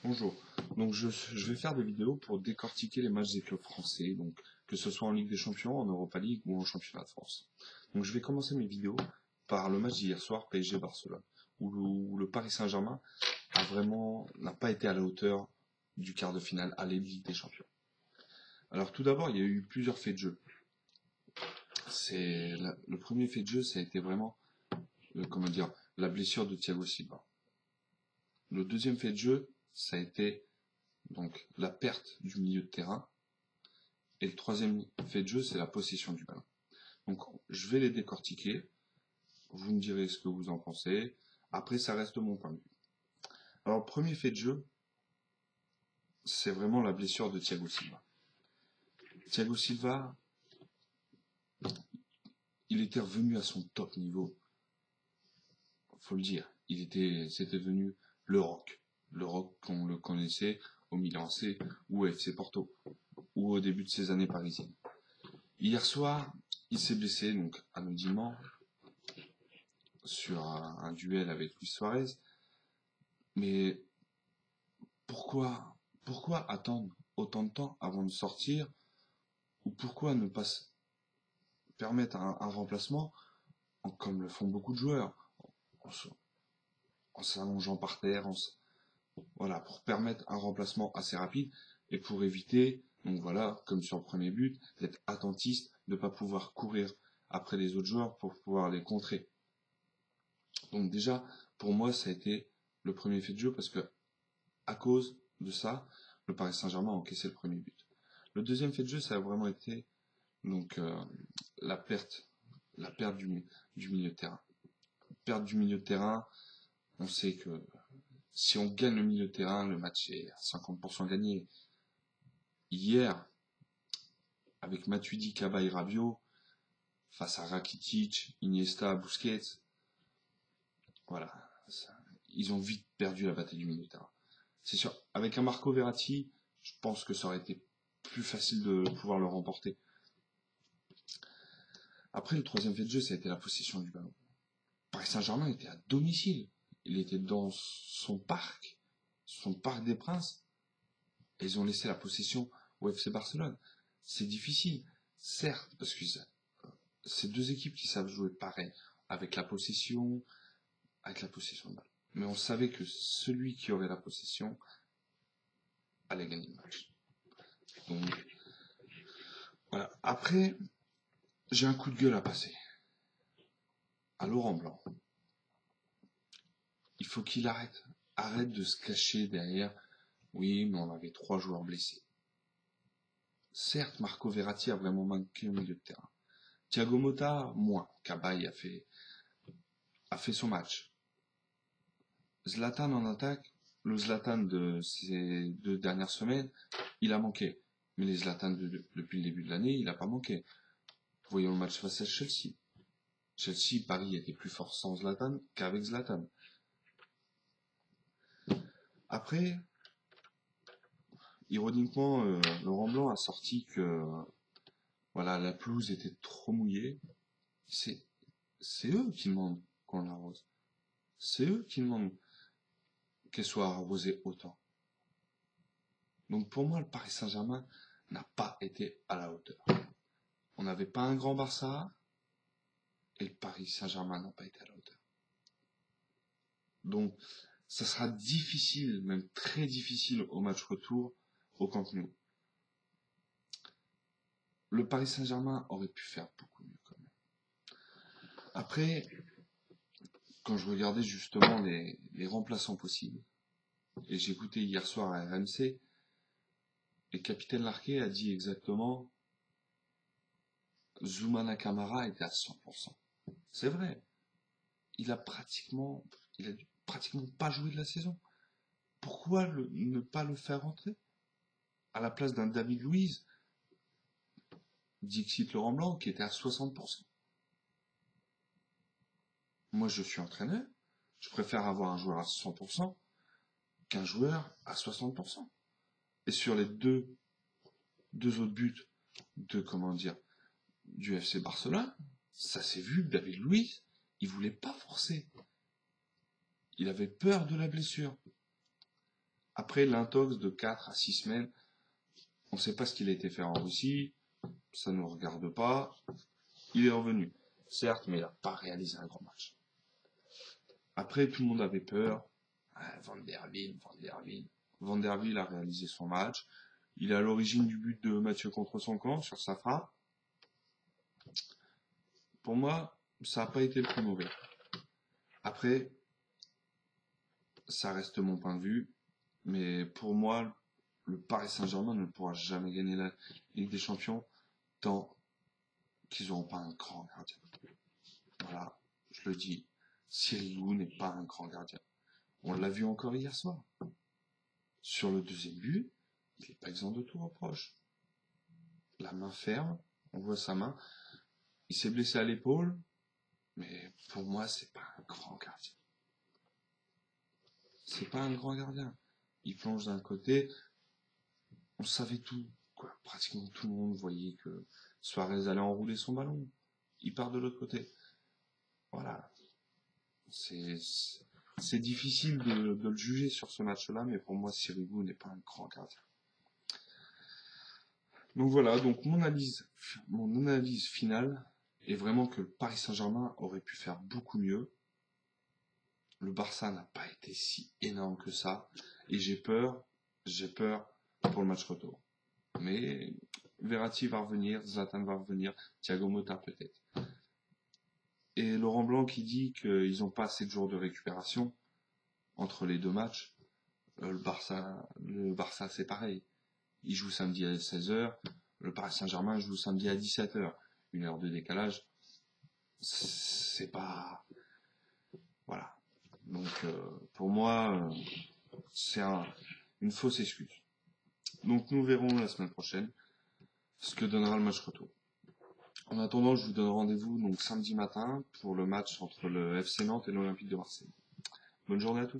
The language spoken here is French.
Bonjour. Donc je vais faire des vidéos pour décortiquer les matchs des clubs français, donc que ce soit en Ligue des Champions, en Europa League ou en Championnat de France. Donc je vais commencer mes vidéos par le match d'hier soir PSG-Barcelone, où le Paris Saint-Germain n'a pas été à la hauteur du quart de finale aller de Ligue des Champions. Alors tout d'abord, il y a eu plusieurs faits de jeu. Le premier fait de jeu, ça a été vraiment, la blessure de Thiago Silva. Le deuxième fait de jeu, ça a été donc la perte du milieu de terrain. Et le troisième fait de jeu, c'est la possession du ballon. Donc je vais les décortiquer. Vous me direz ce que vous en pensez. Après, ça reste mon point de vue. Alors, le premier fait de jeu, c'est vraiment la blessure de Thiago Silva. Thiago Silva, il était revenu à son top niveau. Faut le dire. C'était devenu le rock. Le rock qu'on le connaissait au Milan AC ou au FC Porto, ou au début de ses années parisiennes. Hier soir, il s'est blessé, donc anodiment, sur un duel avec Luis Suarez. Mais pourquoi attendre autant de temps avant de sortir, ou pourquoi ne pas permettre un remplacement, comme le font beaucoup de joueurs, en s'allongeant par terre, voilà, pour permettre un remplacement assez rapide et pour éviter, donc voilà, comme sur le premier but, d'être attentiste, de ne pas pouvoir courir après les autres joueurs pour pouvoir les contrer. Donc déjà, pour moi, ça a été le premier fait de jeu parce que à cause de ça, le Paris Saint-Germain a encaissé le premier but. Le deuxième fait de jeu, ça a vraiment été donc la perte, du milieu de terrain. Perte du milieu de terrain, on sait que si on gagne le milieu de terrain, le match est à 50% gagné. Hier, avec Matuidi, Kaba et Rabiot, face à Rakitic, Iniesta, Busquets, voilà, ils ont vite perdu la bataille du milieu de terrain. C'est sûr, avec un Marco Verratti, je pense que ça aurait été plus facile de pouvoir le remporter. Après, le troisième fait de jeu, ça a été la possession du ballon. Paris Saint-Germain était à domicile. Il était dans son parc des Princes, et ils ont laissé la possession au FC Barcelone. C'est difficile, certes, parce que c'est deux équipes qui savent jouer pareil, avec la possession de balle. Mais on savait que celui qui aurait la possession allait gagner le match. Donc, voilà. Après, j'ai un coup de gueule à passer. À Laurent Blanc. Il faut qu'il arrête de se cacher derrière. Oui, mais on avait 3 joueurs blessés. Certes, Marco Verratti a vraiment manqué au milieu de terrain. Thiago Motta, moins. Cabaye a fait son match. Zlatan en attaque, le Zlatan de ces 2 dernières semaines, il a manqué. Mais les Zlatan depuis le début de l'année, il n'a pas manqué. Voyons le match face à Chelsea. Chelsea, Paris était plus fort sans Zlatan qu'avec Zlatan. Après, ironiquement, Laurent Blanc a sorti que voilà, la pelouse était trop mouillée. C'est eux qui demandent qu'on l'arrose. C'est eux qui demandent qu'elle soit arrosée autant. Donc pour moi, le Paris Saint-Germain n'a pas été à la hauteur. On n'avait pas un grand Barça et le Paris Saint-Germain n'a pas été à la hauteur. Donc ça sera difficile, même très difficile au match retour au Camp Nou. Le Paris Saint-Germain aurait pu faire beaucoup mieux quand même. Après, quand je regardais justement les remplaçants possibles, et j'écoutais hier soir à RMC, et Capitaine Larquet a dit exactement Zoumana Camara était à 100%. C'est vrai. Il a pratiquement pas joué de la saison. Pourquoi ne pas le faire rentrer à la place d'un David Luiz, Dixit Laurent Blanc, qui était à 60%. Moi, je suis entraîneur. Je préfère avoir un joueur à 100% qu'un joueur à 60%. Et sur les deux autres buts du FC Barcelone, ça s'est vu que David Luiz, il voulait pas forcer. Il avait peur de la blessure. Après l'intox de 4 à 6 semaines, on ne sait pas ce qu'il a été faire en Russie, ça ne nous regarde pas. Il est revenu, certes, mais il n'a pas réalisé un grand match. Après, tout le monde avait peur. Van der Wiel a réalisé son match. Il est à l'origine du but de Mathieu contre son camp sur sa frappe. Pour moi, ça n'a pas été le plus mauvais. Après, ça reste mon point de vue, mais pour moi, le Paris Saint-Germain ne pourra jamais gagner la Ligue des Champions tant qu'ils n'auront pas un grand gardien. Voilà, je le dis, Sirigu n'est pas un grand gardien. On l'a vu encore hier soir. Sur le deuxième but, il n'est pas exempt de tout reproche. La main ferme, on voit sa main. Il s'est blessé à l'épaule, mais pour moi, c'est pas un grand gardien. C'est pas un grand gardien. Il plonge d'un côté. On savait tout, quoi. Pratiquement tout le monde voyait que Suarez allait enrouler son ballon. Il part de l'autre côté. Voilà. C'est difficile de le juger sur ce match-là, mais pour moi, Sirigu n'est pas un grand gardien. Donc voilà, donc mon analyse finale est vraiment que le Paris Saint-Germain aurait pu faire beaucoup mieux. Le Barça n'a pas été si énorme que ça, et j'ai peur pour le match retour. Mais Verratti va revenir, Zlatan va revenir, Thiago Motta peut-être. Et Laurent Blanc qui dit qu'ils n'ont pas assez de jours de récupération entre les deux matchs. Le Barça c'est pareil. Il joue samedi à 16h, le Paris Saint-Germain joue samedi à 17h. 1 heure de décalage, c'est pas... Voilà. Donc pour moi, c'est une fausse excuse. Donc nous verrons la semaine prochaine ce que donnera le match retour. En attendant, je vous donne rendez-vous donc samedi matin pour le match entre le FC Nantes et l'Olympique de Marseille. Bonne journée à tous.